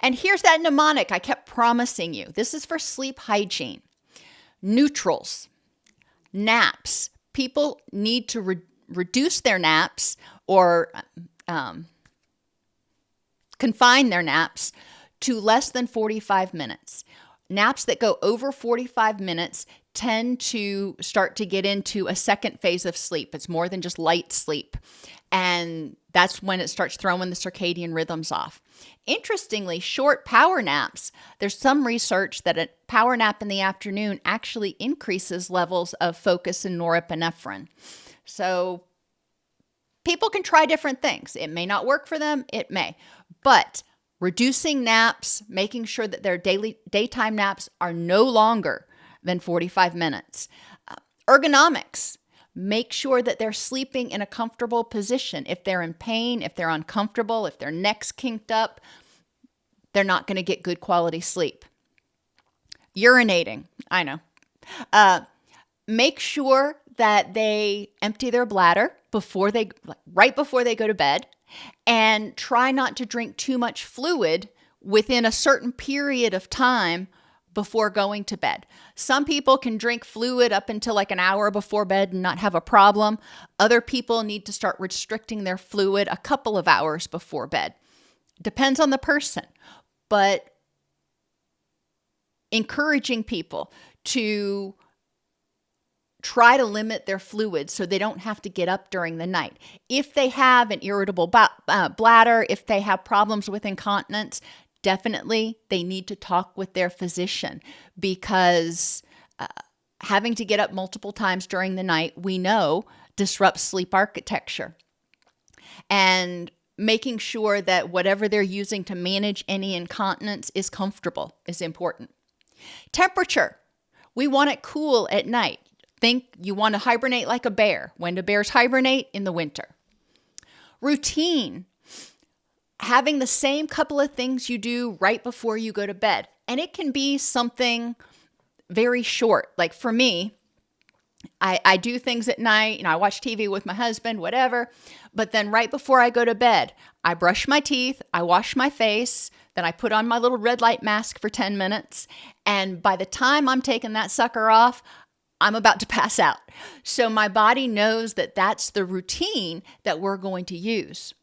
And here's that mnemonic I kept promising you. This is for sleep hygiene. Neutrals, naps. People need to reduce their naps or confine their naps to less than 45 minutes. Naps that go over 45 minutes tend to start to get into a second phase of sleep. It's more than just light sleep. And that's when it starts throwing the circadian rhythms off. Interestingly, short power naps, there's some research that a power nap in the afternoon actually increases levels of focus and norepinephrine. So people can try different things. It may not work for them, it may. But reducing naps, making sure that their daytime naps are no longer than 45 minutes. Ergonomics. Make sure that they're sleeping in a comfortable position. If they're in pain, if they're uncomfortable, if their neck's kinked up, they're not going to get good quality sleep. Urinating. I know. Make sure that they empty their bladder right before they go to bed, and try not to drink too much fluid within a certain period of time before going to bed. Some people can drink fluid up until like an hour before bed and not have a problem. Other people need to start restricting their fluid a couple of hours before bed. Depends on the person, but encouraging people to try to limit their fluids so they don't have to get up during the night. If they have an irritable bladder, if they have problems with incontinence, definitely they need to talk with their physician, because having to get up multiple times during the night, we know, disrupts sleep architecture. And making sure that whatever they're using to manage any incontinence is comfortable is important. Temperature. We want it cool at night. Think you want to hibernate like a bear. When do bears hibernate? In the winter. Routine. Having the same couple of things you do right before you go to bed. And it can be something very short. Like for me, I do things at night, I watch TV with my husband, whatever. But then right before I go to bed, I brush my teeth, I wash my face, then I put on my little red light mask for 10 minutes. And by the time I'm taking that sucker off, I'm about to pass out. So my body knows that that's the routine that we're going to use.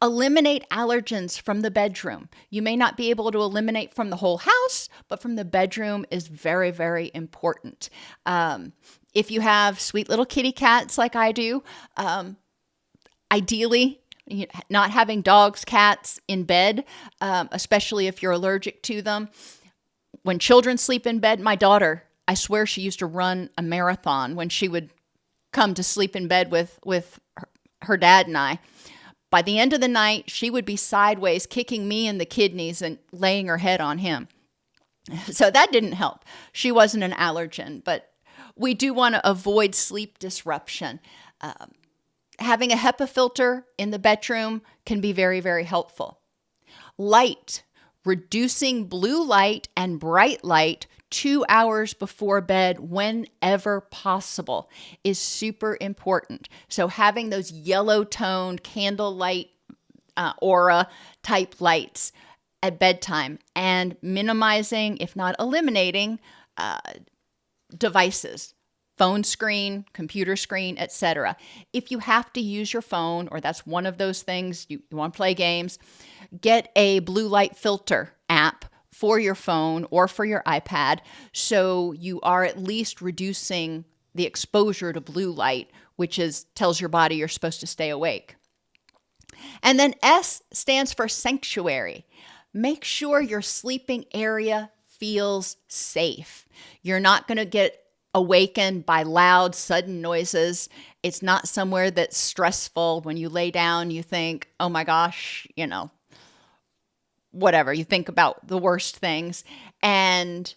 Eliminate allergens from the bedroom. You may not be able to eliminate from the whole house, but from the bedroom is very, very important. If you have sweet little kitty cats like I do, ideally, not having dogs, cats in bed, especially if you're allergic to them. When children sleep in bed, my daughter, I swear she used to run a marathon when she would come to sleep in bed with her dad and I. By the end of the night, she would be sideways, kicking me in the kidneys and laying her head on him. So that didn't help. She wasn't an allergen, but we do want to avoid sleep disruption. Having a HEPA filter in the bedroom can be very, very helpful. Light. Reducing blue light and bright light 2 hours before bed whenever possible is super important. So having those yellow-toned candlelight aura type lights at bedtime, and minimizing, if not eliminating, devices. Phone screen, computer screen, etc. If you have to use your phone, or that's one of those things, you want to play games, get a blue light filter app for your phone or for your iPad, so you are at least reducing the exposure to blue light, which tells your body you're supposed to stay awake. And then S stands for sanctuary. Make sure your sleeping area feels safe. You're not going to get awakened by loud, sudden noises. It's not somewhere that's stressful. When you lay down, you think, oh my gosh, whatever. You think about the worst things. And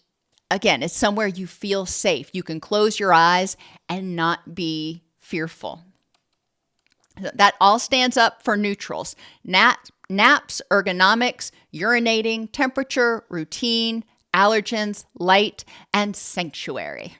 again, it's somewhere you feel safe. You can close your eyes and not be fearful. That all stands up for neutrals. Naps, ergonomics, urinating, temperature, routine, allergens, light, and sanctuary.